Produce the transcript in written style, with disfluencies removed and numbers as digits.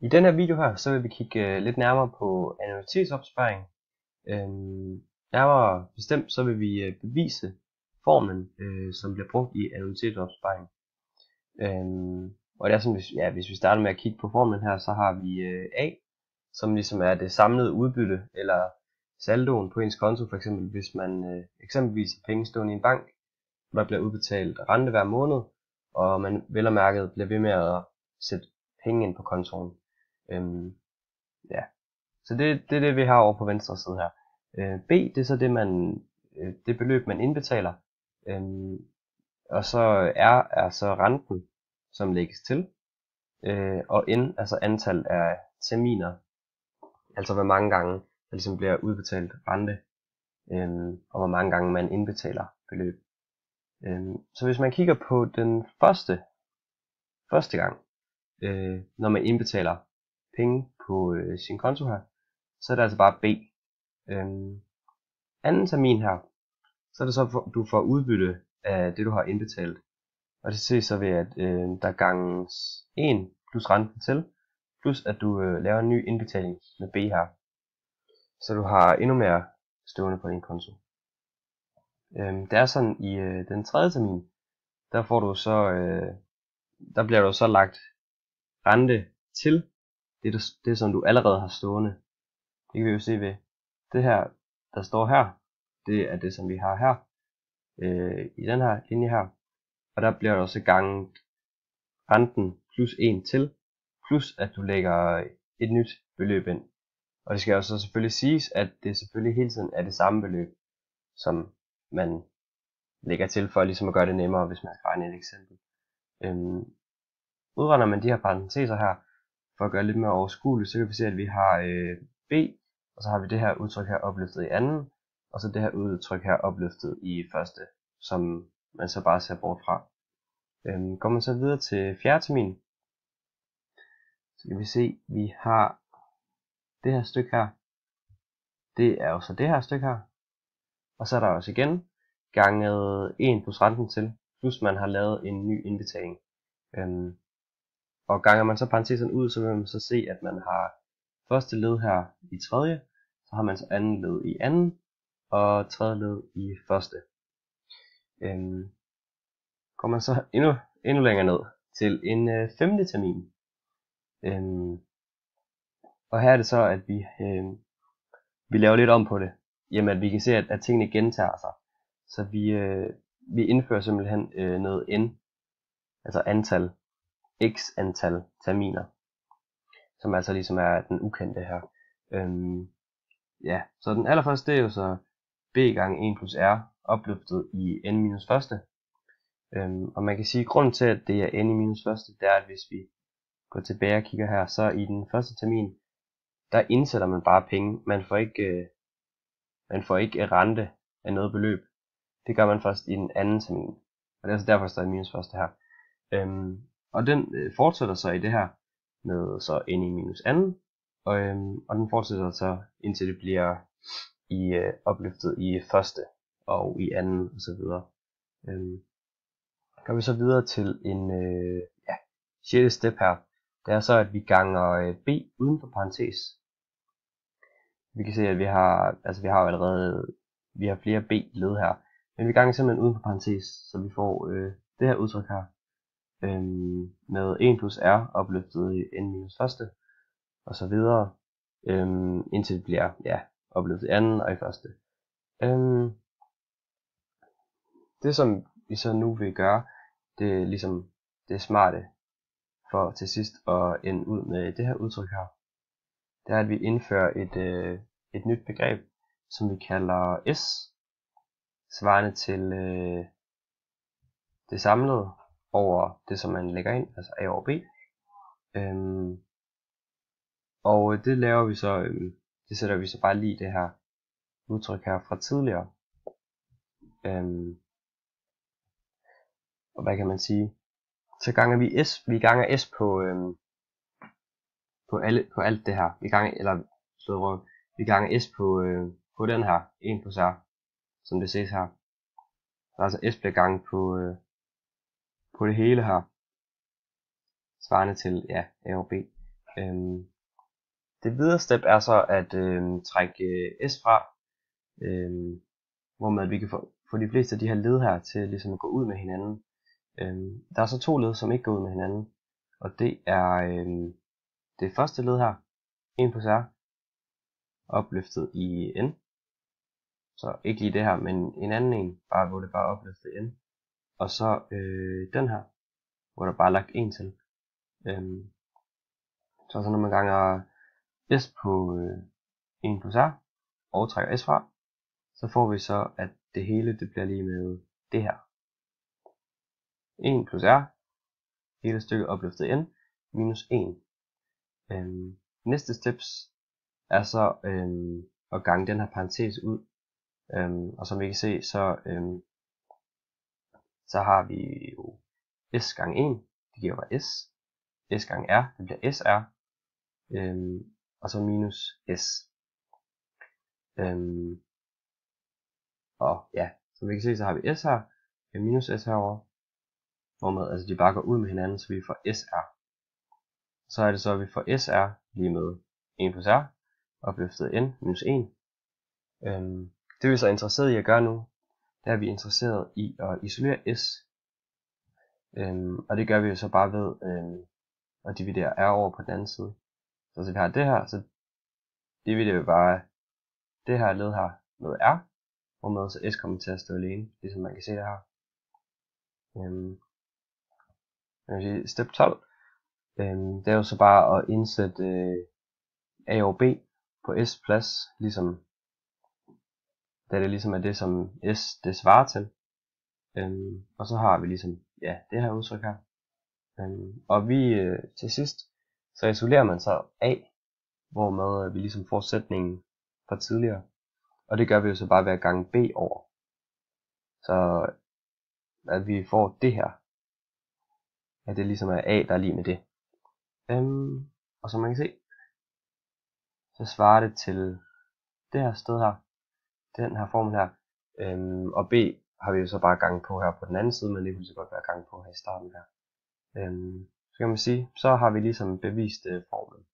I den her video her, så vil vi kigge lidt nærmere på annuitetsopsparing. Nærmere bestemt, så vil vi bevise formlen, som bliver brugt i annuitetsopsparing. Og det er sådan, hvis vi starter med at kigge på formlen her, så har vi A, som ligesom er det samlede udbytte, eller saldoen på ens konto, for eksempel hvis man eksempelvis har penge stående i en bank, hvor der bliver udbetalt rente hver måned, og man vel og mærket bliver ved med at sætte penge ind på kontoen. Så det er det, vi har over på venstre side her. B, det er så det beløb, man indbetaler. Og så R er så renten, som lægges til. Og N, altså antal af terminer. Altså hvor mange gange der ligesom bliver udbetalt rente. Og hvor mange gange man indbetaler beløb. Så hvis man kigger på den første gang, når man indbetaler penge på sin konto her, så er det altså bare B. Anden termin her, så er det så, du får udbytte af det, du har indbetalt. Og det ses så ved, at der ganges 1 plus renten til, plus at du laver en ny indbetaling med B her. Så du har endnu mere stående på din konto. Det er sådan i den tredje termin, der får du så, der bliver du så lagt rente til det som du allerede har stående. Det kan vi jo se ved det her, der står her. Det er det, som vi har her i den her linje her. Og der bliver der også ganget renten plus 1 til, plus at du lægger et nyt beløb ind. Og det skal også selvfølgelig siges, at det selvfølgelig hele tiden er det samme beløb, som man lægger til for ligesom at gøre det nemmere, hvis man skal regne et eksempel. Udregner man de her parenteser her, for at gøre lidt mere overskueligt, så kan vi se, at vi har B, og så har vi det her udtryk her opløftet i anden, og så det her udtryk her opløftet i første, som man så bare ser bort fra. Går man så videre til fjerde termin, så kan vi se, at vi har det her stykke her. Det er jo så det her stykke her. Og så er der også igen ganget 1 plus renten til, plus man har lavet en ny indbetaling. Og ganger man så parenteserne ud, så vil man så se, at man har første led her i tredje, så har man så anden led i anden, og tredje led i første. Går man så endnu længere ned til en femte termin. Og her er det så, at vi laver lidt om på det. Jamen, at vi kan se, at tingene gentager sig. Så vi indfører simpelthen noget n, altså x antal terminer, som altså ligesom er den ukendte her. Så den allerførste, det er jo så b gange 1 plus r opløftet i n minus første. Og man kan sige, at grunden til, at det er n i minus første, det er, at hvis vi går tilbage og kigger her, så i den første termin, der indsætter man bare penge. Man får ikke rente af noget beløb. Det gør man først i den anden termin. Og det er altså derfor, der er minus første her. Og den fortsætter så i det her med så n i minus anden. Og den fortsætter så indtil det bliver opløftet i første og i anden osv. Går vi så videre til en 6. step her. Det er så, at vi ganger b uden for parentes. Vi kan se, at vi har jo allerede flere b-led her. Men vi ganger simpelthen uden for parentes, så vi får det her udtryk her. Med 1 plus r opløftet i n minus første, og så videre, indtil det bliver opløftet i anden og i første. Det som vi så nu vil gøre, det er ligesom det smarte for til sidst at ende ud med det her udtryk her. Det er, at vi indfører et nyt begreb, som vi kalder S, svarende til det samlede over det, som man lægger ind, altså A over B. Og det laver vi så, det sætter vi så bare lige det her udtryk her fra tidligere. Og hvad kan man sige? Så ganger vi ganger S på alt det her. Vi ganger S på den her 1 plus R, som det ses her. Så altså S bliver ganget på det hele her, svarende til A over B. Det videre step er så at trække S fra, hvormed vi kan få de fleste af de her led her til ligesom at gå ud med hinanden. Der er så to led, som ikke går ud med hinanden, og det er det første led her, 1 plus R, opløftet i N. Så ikke lige det her, men en anden en, bare hvor det bare er opløftet N. Og så den her, hvor der bare er lagt 1 til. Så når man ganger S på 1 plus R, og trækker S fra, så får vi så, at det hele det bliver lige med det her. 1 plus R, hele stykket opløftet N, minus 1. Næste steps er så at gange den her parentes ud. Og som vi kan se, så har vi jo S gange 1, det giver bare S. S gange R, det bliver SR. Og så minus S. Og ja, som vi kan se, så har vi S her, minus S herovre. Hvormed altså de bare går ud med hinanden, så vi får SR. Så er det så, at vi får SR lige med 1 plus R, opløftet N, minus 1. Det vi så er interesseret i at gøre nu, det er, at vi er interesseret i at isolere S. Og det gør vi jo så bare ved at dividere R over på den anden side. Så vi har det her, så dividerer vi bare det her led her med R, hvormed så S kommer til at stå alene, ligesom man kan se det her. Step 12, det er jo så bare at indsætte A og B på S plads, ligesom da det ligesom er det, som S det svarer til. Og så har vi ligesom, ja, det her udtryk her. Og vi til sidst, så isolerer man så A, hvormed vi ligesom får sætningen fra tidligere. Og det gør vi jo så bare ved at gange B over. Så at vi får det her. At det ligesom er A, der er lige med det. Og som man kan se, så svarer det til det her sted her. Den her formel her. Og B har vi jo så bare gange på her på den anden side, men det kunne så godt være gange på her i starten her. Så kan man sige, så har vi ligesom bevist formlen.